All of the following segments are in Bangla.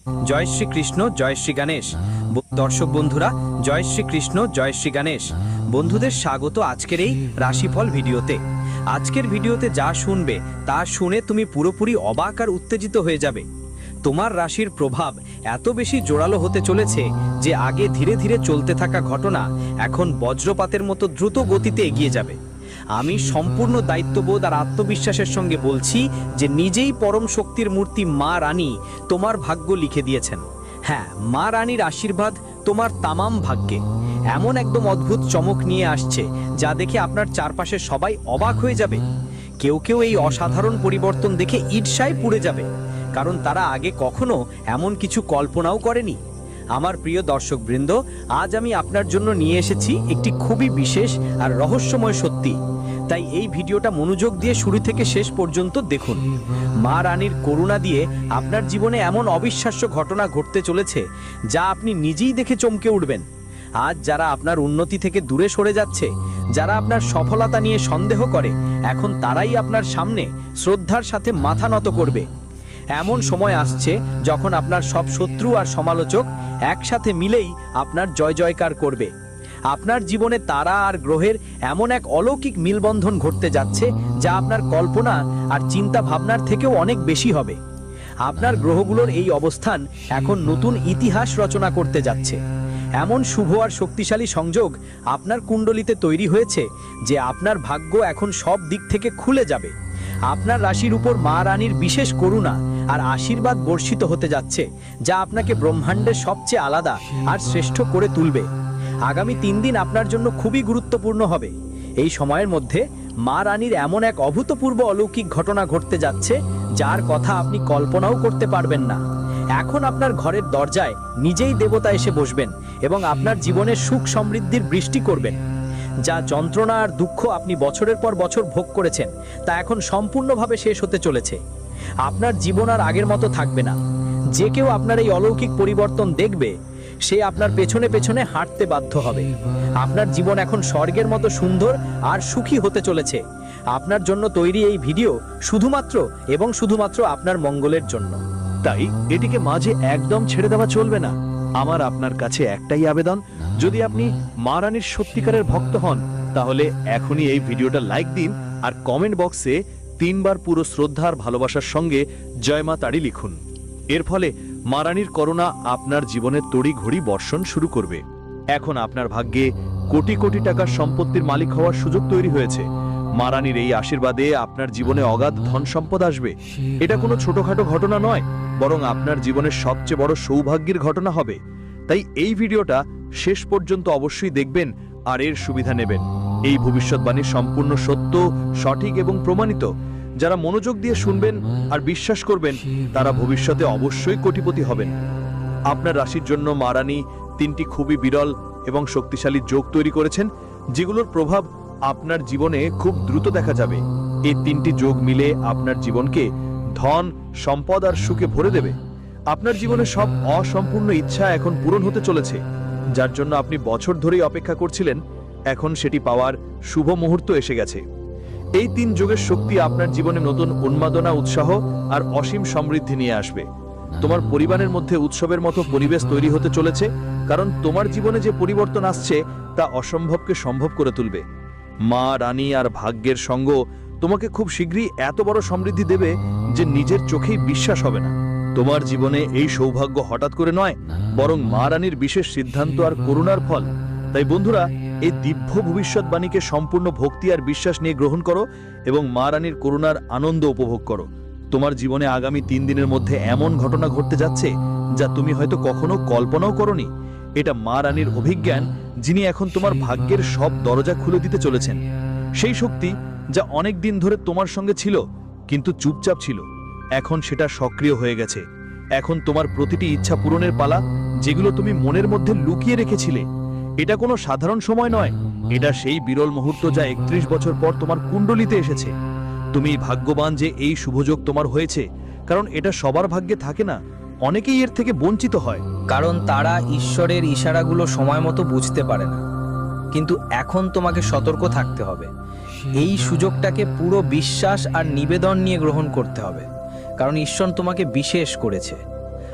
জয় শ্রীকৃষ্ণ, জয় শ্রী গণেশ। দর্শক বন্ধুরা, জয় শ্রীকৃষ্ণ, জয় শ্রী গণেশ। বন্ধুদের স্বাগত আজকের এই রাশিফল ভিডিওতে। আজকের ভিডিওতে যা শুনবে তা শুনে তুমি পুরোপুরি অবাক আর উত্তেজিত হয়ে যাবে। তোমার রাশির প্রভাব এত বেশি জোরালো হতে চলেছে যে আগে ধীরে ধীরে চলতে থাকা ঘটনা এখন বজ্রপাতের মতো দ্রুত গতিতে এগিয়ে যাবে। আমি সম্পূর্ণ দায়িত্ববোধ আর আত্মবিশ্বাসের সঙ্গে বলছি যে নিজেই পরম শক্তির মূর্তি মা রানী তোমার ভাগ্য লিখে দিয়েছেন। হ্যাঁ, মা রানীর আশীর্বাদ তোমার তামাম ভাগ্যে এমন একদম অদ্ভুত চমক নিয়ে আসছে যা দেখে আপনার চারপাশে সবাই অবাক হয়ে যাবে। কেউ কেউ এই অসাধারণ পরিবর্তন দেখে ঈর্ষায় পুড়ে যাবে, কারণ তারা আগে কখনো এমন কিছু কল্পনাও করেনি। আমার প্রিয় দর্শকবৃন্দ, আজ আমি আপনার জন্য নিয়ে এসেছি একটি খুবই বিশেষ আর রহস্যময় সত্যি। তাই এই ভিডিওটা মনোযোগ দিয়ে শুরু থেকে শেষ পর্যন্ত দেখুন। মা রানীর করুণা দিয়ে আপনার জীবনে এমন অবিশ্বাস্য ঘটনা ঘটতে চলেছে যা আপনি নিজেই দেখে চমকে উঠবেন। আজ যারা আপনার উন্নতি থেকে দূরে সরে যাচ্ছে, যারা আপনার সফলতা নিয়ে সন্দেহ করে, এখন তারাই আপনার সামনে শ্রদ্ধার সাথে মাথা নত করবে। এমন সময় আসছে যখন আপনার সব শত্রু আর সমালোচক একসাথে মিলেই আপনার জয় জয়কার করবে। আপনার জীবনে তারা আর গ্রহের এমন এক অলৌকিক মিলবন্ধন ঘটতে যাচ্ছে যা আপনার কল্পনা আর চিন্তা ভাবনার থেকেও অনেক বেশি হবে। আপনার গ্রহগুলোর এই অবস্থান এখন নতুন ইতিহাস রচনা করতে যাচ্ছে। এমন শুভ আর শক্তিশালী সংযোগ আপনার কুণ্ডলিতে তৈরি হয়েছে যে আপনার ভাগ্য এখন সব দিক থেকে খুলে যাবে। আপনার রাশির উপর মা রানীর বিশেষ করুণা আর আশীর্বাদ বর্ষিত হতে যাচ্ছে, যা আপনাকে ব্রহ্মাণ্ডের সবচেয়ে আলাদা আর শ্রেষ্ঠ করে তুলবে। আগামী 3 দিন আপনার জন্য খুবই গুরুত্বপূর্ণ হবে। এই সময়ের মধ্যে মা রানীর এমন এক অভূতপূর্ব অলৌকিক ঘটনা ঘটতে যাচ্ছে যার কথা আপনি কল্পনাও করতে পারবেন না। এখন আপনার ঘরের দরজায় নিজেই দেবতা এসে বসবেন এবং আপনার জীবনের সুখ সমৃদ্ধির বৃষ্টি করবেন। যা যন্ত্রণা আর দুঃখ আপনি বছরের পর বছর ভোগ করেছেন তা এখন সম্পূর্ণভাবে শেষ হতে চলেছে। আপনার জীবন আর আগের মতো থাকবে না। যে কেউ আপনার এই অলৌকিক পরিবর্তন দেখবে, সে আপনার পেছনে পেছনে হাঁটতে বাধ্য হবে। আপনার জীবন এখন স্বর্গের মতো সুন্দর আর সুখী হতে চলেছে। আপনার জন্য তৈরি এই ভিডিও শুধুমাত্র এবং শুধুমাত্র আপনার মঙ্গলের জন্য। তাই এটিকে মাঝে একদম ছেড়ে দেওয়া চলবে না। আমার আপনার কাছে একটাই আবেদন, যদি আপনি মা রানীর সত্যিকারের ভক্ত হন তাহলে এখনই এই ভিডিওটা লাইক দিন আর কমেন্ট বক্সে 3 বার পুরো শ্রদ্ধা আর ভালোবাসার সঙ্গে জয় মা তাড়ি লিখুন। এর ফলে মা রানীর করুণা আপনার জীবনের তড়ি ঘড়ি বর্ষণ শুরু করবে। এখন আপনার ভাগ্যে কোটি কোটি টাকার সম্পত্তির মালিক হওয়ার সুযোগ তৈরি হয়েছে। মা রানীর এই আশীর্বাদে আপনার জীবনে অগাধ ধন সম্পদ আসবে। এটা কোনো ছোটখাটো ঘটনা নয়, বরং আপনার জীবনের সবচেয়ে বড় সৌভাগ্যের ঘটনা হবে। তাই এই ভিডিওটা শেষ পর্যন্ত অবশ্যই দেখবেন আর এর সুবিধা নেবেন। এই ভবিষ্যৎবাণী সম্পূর্ণ সত্য, সঠিক এবং প্রমাণিত। যারা মনোযোগ দিয়ে শুনবেন আর বিশ্বাস করবেন তারা ভবিষ্যতে অবশ্যই কোটিপতি হবেন। আপনার রাশির জন্য মা রানী 3টি খুবই বিরল এবং শক্তিশালী যোগ তৈরি করেছেন, যেগুলোর প্রভাব আপনার জীবনে খুব দ্রুত দেখা যাবে। এই 3টি যোগ মিলে আপনার জীবনকে ধন, সম্পদ আর সুখে ভরে দেবে। আপনার জীবনে সব অসম্পূর্ণ ইচ্ছা এখন পূরণ হতে চলেছে, যার জন্য আপনি বছর ধরেই অপেক্ষা করছিলেন। এখন সেটি পাওয়ার শুভ মুহূর্ত এসে গেছে। এই 3 যোগের শক্তি আপনার জীবনে নতুন উন্মাদনা, উৎসাহ আর অসীম সমৃদ্ধি নিয়ে আসবে। তোমার পরিবারের মধ্যে উৎসবের মতো পরিবেশ তৈরি হতে চলেছে, কারণ তোমার জীবনে যে পরিবর্তন আসছে তা অসম্ভবকে সম্ভব করে তুলবে। মা রানী আর ভাগ্যের সঙ্গ তোমাকে খুব শীঘ্রই এত বড় সমৃদ্ধি দেবে যে নিজের চোখেই বিশ্বাস হবে না। তোমার জীবনে এই সৌভাগ্য হঠাৎ করে নয়, বরং মা রানীর বিশেষ সিদ্ধান্ত আর করুণার ফল। তাই বন্ধুরা, এই দিব্য ভবিষ্যৎবাণীকে সম্পূর্ণ ভক্তি আর বিশ্বাস নিয়ে গ্রহণ করো এবং মা রানীর করুণার আনন্দ উপভোগ করো। তোমার জীবনে আগামী 3 দিনের মধ্যে এমন ঘটনা ঘটতে যাচ্ছে যা তুমি হয়তো কখনো কল্পনাও করোনি। এটা মা রানীর অভিজ্ঞান, যিনি এখন তোমার ভাগ্যের সব দরজা খুলে দিতে চলেছেন। সেই শক্তি যা অনেক দিন ধরে তোমার সঙ্গে ছিল কিন্তু চুপচাপ ছিল, এখন সেটা সক্রিয় হয়ে গেছে। এখন তোমার প্রতিটি ইচ্ছা পূরণের পালা, যেগুলো তুমি মনের মধ্যে লুকিয়ে রেখেছিলে। এটা কোনো সাধারণ সময় নয়, এটা সেই বিরল মুহূর্ত যা 31 বছর পর তোমার কুণ্ডলিতে এসেছে। তুমি ভাগ্যবান যে এই শুভযোগ তোমার হয়েছে, কারণ এটা সবার ভাগ্যে থাকে না। অনেকেই এর থেকে বঞ্চিত হয়, কারণ তারা ঈশ্বরের ইশারাগুলো সময় মতো বুঝতে পারে না। কিন্তু এখন তোমাকে সতর্ক থাকতে হবে। এই সুযোগটাকে পুরো বিশ্বাস আর নিবেদন নিয়ে গ্রহণ করতে হবে, কারণ ঈশ্বর তোমাকে বিশেষ করেছে।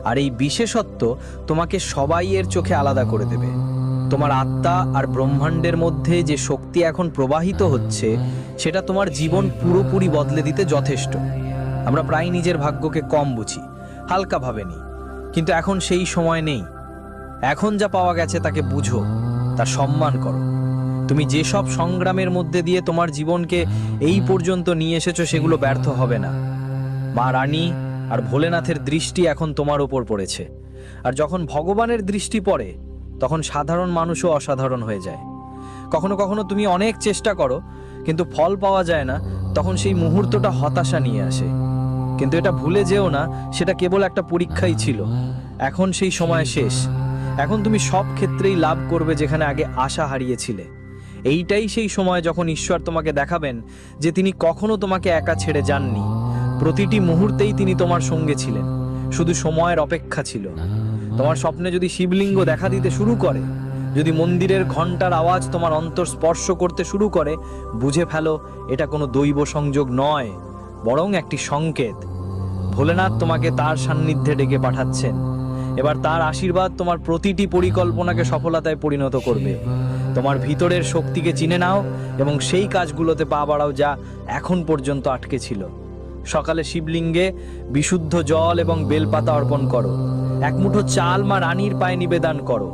আর এই বিশেষত্ব তোমাকে সবাই এর চোখে আলাদা করে দেবে। তোমার আত্মা আর ব্রহ্মাণ্ডের মধ্যে যে শক্তি এখন প্রবাহিত হচ্ছে সেটা তোমার জীবন পুরোপুরি বদলে দিতে যথেষ্ট। আমরা প্রায় নিজের ভাগ্যকে কম বুঝি, হালকা ভাবে নিই, কিন্তু এখন সেই সময় নেই। এখন যা পাওয়া গেছে তাকে বুঝো, তার সম্মান করো। তুমি যেসব সংগ্রামের মধ্যে দিয়ে তোমার জীবনকে এই পর্যন্ত নিয়ে এসেছো সেগুলো ব্যর্থ হবে না। মা রানী আর ভোলেনাথের দৃষ্টি এখন তোমার ওপর পড়েছে, আর যখন ভগবানের দৃষ্টি পড়ে তখন সাধারণ মানুষও অসাধারণ হয়ে যায়। কখনো কখনো তুমি অনেক চেষ্টা করো কিন্তু ফল পাওয়া যায় না, তখন সেই মুহূর্তটা হতাশা নিয়ে আসে। কিন্তু এটা ভুলে যেও না, সেটা কেবল একটা পরীক্ষাই ছিল। এখন সেই সময় শেষ। এখন তুমি সব ক্ষেত্রেই লাভ করবে যেখানে আগে আশা হারিয়েছিলে। এইটাই সেই সময় যখন ঈশ্বর তোমাকে দেখাবেন যে তিনি কখনো তোমাকে একা ছেড়ে যাননি। প্রতিটি মুহূর্তেই তিনি তোমার সঙ্গে ছিলেন, শুধু সময়ের অপেক্ষা ছিল। তোমার স্বপ্নে যদি শিবলিঙ্গ দেখা দিতে শুরু করে, যদি মন্দিরের ঘন্টার আওয়াজ তোমার অন্তর স্পর্শ করতে শুরু করে, বুঝে ফেলো এটা কোনো দৈব সংযোগ নয়, বরং একটি সংকেত। ভোলেনাথ তোমাকে তার সান্নিধ্যে ডেকে পাঠাচ্ছেন। এবার তার আশীর্বাদ তোমার প্রতিটি পরিকল্পনাকে সফলতায় পরিণত করবে। তোমার ভিতরের শক্তিকে চিনে নাও এবং সেই কাজগুলোতে পা বাড়াও যা এখন পর্যন্ত আটকে ছিল। সকালে শিবলিঙ্গে বিশুদ্ধ জল এবং বেলপাতা অর্পণ করো। এক মুঠো চাল মা রানীর পায়ে নিবেদন করো।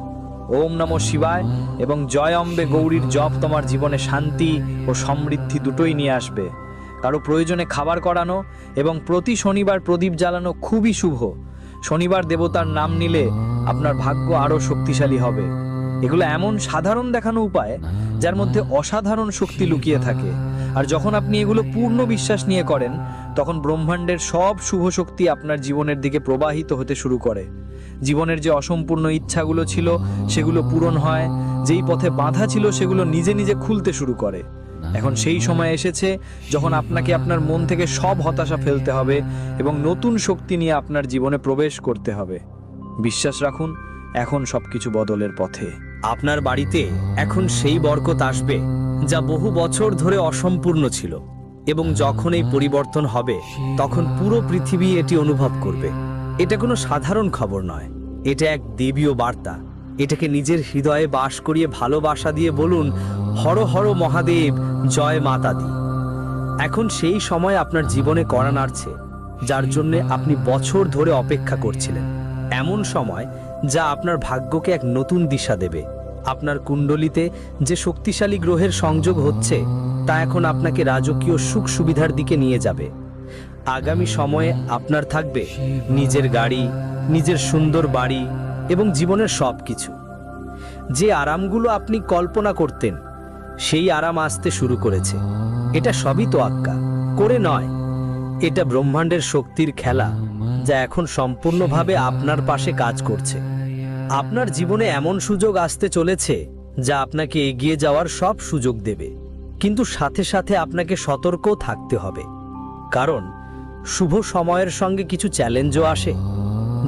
ওম নমঃ শিবায় এবং জয় অম্বে গৌরীর জপ তোমার জীবনে শান্তি ও সমৃদ্ধি দুটোই নিয়ে আসবে। কারো প্রয়োজনে খাবার করানো এবং প্রতি শনিবার প্রদীপ জ্বালানো খুবই শুভ। শনিবার দেবতার নাম নিলে আপনার ভাগ্য আরো শক্তিশালী হবে। এগুলো এমন সাধারণ দেখানো উপায় যার মধ্যে অসাধারণ শক্তি লুকিয়ে থাকে। আর যখন আপনি এগুলো পূর্ণ বিশ্বাস নিয়ে করেন, তখন ব্রহ্মাণ্ডের সব শুভ শক্তি আপনার জীবনের দিকে প্রবাহিত হতে শুরু করে। জীবনের যে অসম্পূর্ণ ইচ্ছাগুলো ছিল সেগুলো পূরণ হয়, যেই পথে বাধা ছিল সেগুলো নিজে নিজে খুলতে শুরু করে। এখন সেই সময় এসেছে যখন আপনাকে আপনার মন থেকে সব হতাশা ফেলতে হবে এবং নতুন শক্তি নিয়ে আপনার জীবনে প্রবেশ করতে হবে। বিশ্বাস রাখুন, এখন সবকিছু বদলের পথে। আপনার বাড়িতে এখন সেই বরকত আসবে যা বহু বছর ধরে অসম্পূর্ণ ছিল, এবং যখন এই পরিবর্তন হবে তখন পুরো পৃথিবী এটি অনুভব করবে। এটা কোনো সাধারণ খবর নয়, এটা এক দেবীয় বার্তা। এটাকে নিজের হৃদয়ে বাস করিয়ে ভালোবাসা দিয়ে বলুন, হর হর মহাদেব, জয় মাতা দি। এখন সেই সময় আপনার জীবনে কড়া নাড়ছে, যার জন্য আপনি বছর ধরে অপেক্ষা করছিলেন। এমন সময় যা আপনার ভাগ্যকে এক নতুন দিশা দেবে। আপনার কুণ্ডলিতে যে শক্তিশালী গ্রহের সংযোগ হচ্ছে তা এখন আপনাকে রাজকীয় সুখ সুবিধার দিকে নিয়ে যাবে। আগামী সময়ে আপনার থাকবে নিজের গাড়ি, নিজের সুন্দর বাড়ি এবং জীবনের সব কিছু। যে আরামগুলো আপনি কল্পনা করতেন সেই আরাম আসতে শুরু করেছে। এটা সবই তোয়াক্কা করে নয়, এটা ব্রহ্মাণ্ডের শক্তির খেলা যা এখন সম্পূর্ণভাবে আপনার পাশে কাজ করছে। আপনার জীবনে এমন সুযোগ আসতে চলেছে যা আপনাকে এগিয়ে যাওয়ার সব সুযোগ দেবে, কিন্তু সাথে সাথে আপনাকে সতর্কও থাকতে হবে, কারণ শুভ সময়ের সঙ্গে কিছু চ্যালেঞ্জও আসে।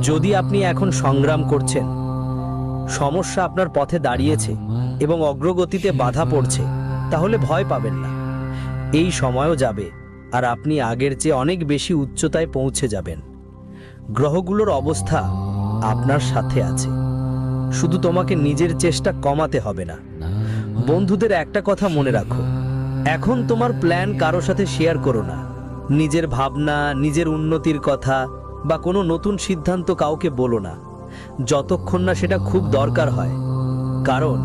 যদি আপনি এখন সংগ্রাম করছেন, সমস্যা আপনার পথে দাঁড়িয়েছে এবং অগ্রগতিতে বাধা পড়ছে, তাহলে ভয় পাবেন না। এই সময়ও যাবে আর আপনি আগের চেয়ে অনেক বেশি উচ্চতায় পৌঁছে যাবেন। গ্রহগুলোর অবস্থা আপনার সাথে আছে, শুধু তোমাকে নিজের চেষ্টা কমাতে হবে না। বন্ধুদের একটা কথা মনে রাখো, এখন তোমার প্ল্যান কারো সাথে শেয়ার করো না। নিজের ভাবনা, নিজের উন্নতির কথা বা কোনো নতুন সিদ্ধান্ত কাউকে বলো না, যতক্ষণ না সেটা খুব দরকার হয়। কারণ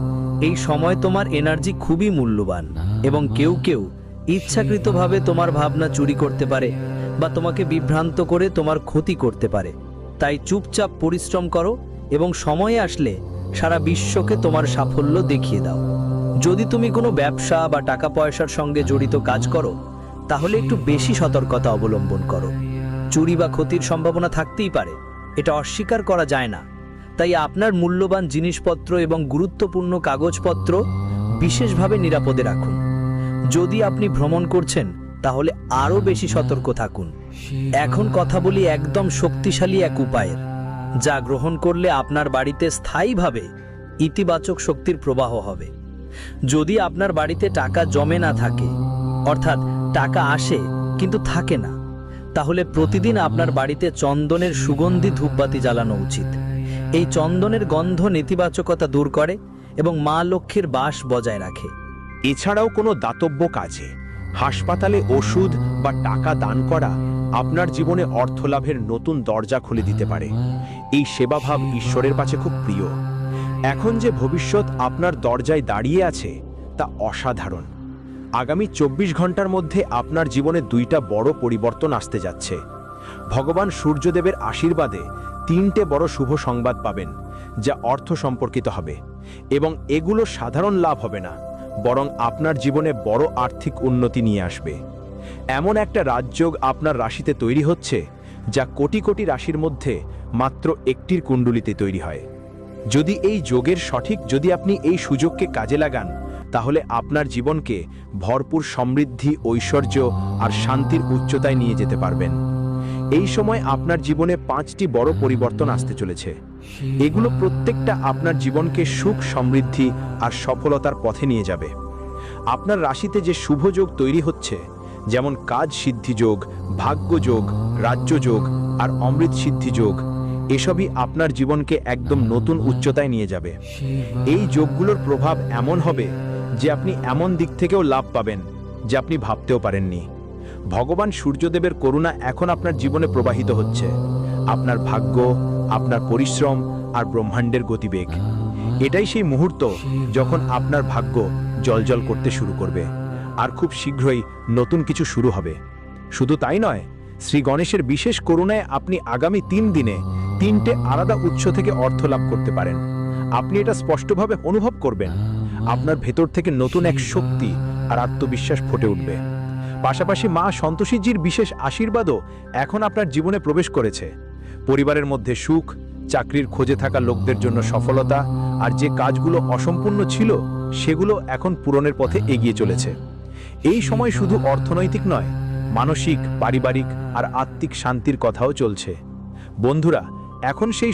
এই সময় তোমার এনার্জি খুবই মূল্যবান এবং কেউ কেউ ইচ্ছাকৃতভাবে তোমার ভাবনা চুরি করতে পারে বা তোমাকে বিভ্রান্ত করে তোমার ক্ষতি করতে পারে। তাই চুপচাপ পরিশ্রম করো এবং সময় আসলে সারা বিশ্বকে তোমার সাফল্য দেখিয়ে দাও। যদি তুমি কোনো ব্যবসা বা টাকা পয়সার সঙ্গে জড়িত কাজ করো, তাহলে একটু বেশি সতর্কতা অবলম্বন করো। চুরি বা ক্ষতির সম্ভাবনা থাকতেই পারে, এটা অস্বীকার করা যায় না। তাই আপনার মূল্যবান জিনিসপত্র এবং গুরুত্বপূর্ণ কাগজপত্র বিশেষভাবে নিরাপদে রাখুন। যদি আপনি ভ্রমণ করছেন, তাহলে আরও বেশি সতর্ক থাকুন। এখন কথা বলি একদম শক্তিশালী এক উপায়ের, যা গ্রহণ করলে আপনার বাড়িতে স্থায়ীভাবে ইতিবাচক শক্তির প্রবাহ হবে। যদি আপনার বাড়িতে টাকা জমে না থাকে, অর্থাৎ টাকা আসে কিন্তু থাকে না, তাহলে প্রতিদিন আপনার বাড়িতে চন্দনের সুগন্ধি ধূপবাতি জ্বালানো উচিত। এই চন্দনের গন্ধ নেতিবাচকতা দূর করে এবং মা লক্ষ্মীর বাস বজায় রাখে। এছাড়াও কোনো দাতব্য কাজে, হাসপাতালে ওষুধ বা টাকা দান করা আপনার জীবনে অর্থলাভের নতুন দরজা খুলে দিতে পারে। এই সেবাভাব ঈশ্বরের কাছে খুব প্রিয়। এখন যে ভবিষ্যৎ আপনার দরজায় দাঁড়িয়ে আছে তা অসাধারণ। আগামী 24 ঘন্টার মধ্যে আপনার জীবনে 2টা বড় পরিবর্তন আসতে যাচ্ছে। ভগবান সূর্যদেবের আশীর্বাদে 3টে বড় শুভ সংবাদ পাবেন, যা অর্থ সম্পর্কিত হবে, এবং এগুলো সাধারণ লাভ হবে না, বরং আপনার জীবনে বড় আর্থিক উন্নতি নিয়ে আসবে। এমন একটা রাজযোগ আপনার রাশিতে তৈরি হচ্ছে, যা কোটি কোটি রাশির মধ্যে মাত্র একটির কুণ্ডলিতে তৈরি হয়। যদি এই যোগের যদি আপনি এই সুযোগকে কাজে লাগান, তাহলে আপনার জীবনকে ভরপুর সমৃদ্ধি, ঐশ্বর্য আর শান্তির উচ্চতায় নিয়ে যেতে পারবেন। এই সময় আপনার জীবনে 5টি বড় পরিবর্তন আসতে চলেছে। এগুলো প্রত্যেকটা আপনার জীবনকে সুখ, সমৃদ্ধি আর সফলতার পথে নিয়ে যাবে। আপনার রাশিতে যে শুভ যোগ তৈরি হচ্ছে, যেমন কাজ সিদ্ধি যোগ, ভাগ্য যোগ, রাজ্য যোগ আর অমৃত সিদ্ধি যোগ, এসবই আপনার জীবনকে একদম নতুন উচ্চতায় নিয়ে যাবে। এই যোগগুলোর প্রভাব এমন হবে যে আপনি এমন দিক থেকেও লাভ পাবেন যে আপনি ভাবতেও পারেননি। ভগবান সূর্যদেবের করুণা এখন আপনার জীবনে প্রবাহিত হচ্ছে। আপনার ভাগ্য, আপনার পরিশ্রম আর ব্রহ্মাণ্ডের গতিবেগ, এটাই সেই মুহূর্ত যখন আপনার ভাগ্য জ্বলজ্বল করতে শুরু করবে, আর খুব শীঘ্রই নতুন কিছু শুরু হবে। শুধু তাই নয়, শ্রী গণেশের বিশেষ করুণায় আপনি আগামী 3 দিনে 3টে আলাদা উৎস থেকে অর্থ লাভ করতে পারেন। আপনি এটা স্পষ্টভাবে অনুভব করবেন। আপনার ভেতর থেকে নতুন এক শক্তি আর আত্মবিশ্বাস ফুটে উঠবে। পাশাপাশি মা সন্তোষীজির বিশেষ আশীর্বাদও এখন আপনার জীবনে প্রবেশ করেছে। পরিবারের মধ্যে সুখ, চাকরির খোঁজে থাকা লোকদের জন্য সফলতা, আর যে কাজগুলো অসম্পূর্ণ ছিল সেগুলো এখন পূরণের পথে এগিয়ে চলেছে। এই সময় শুধু অর্থনৈতিক নয়, মানসিক, পারিবারিক আর আত্মিক শান্তির কথাও চলছে। বন্ধুরা, এখন সেই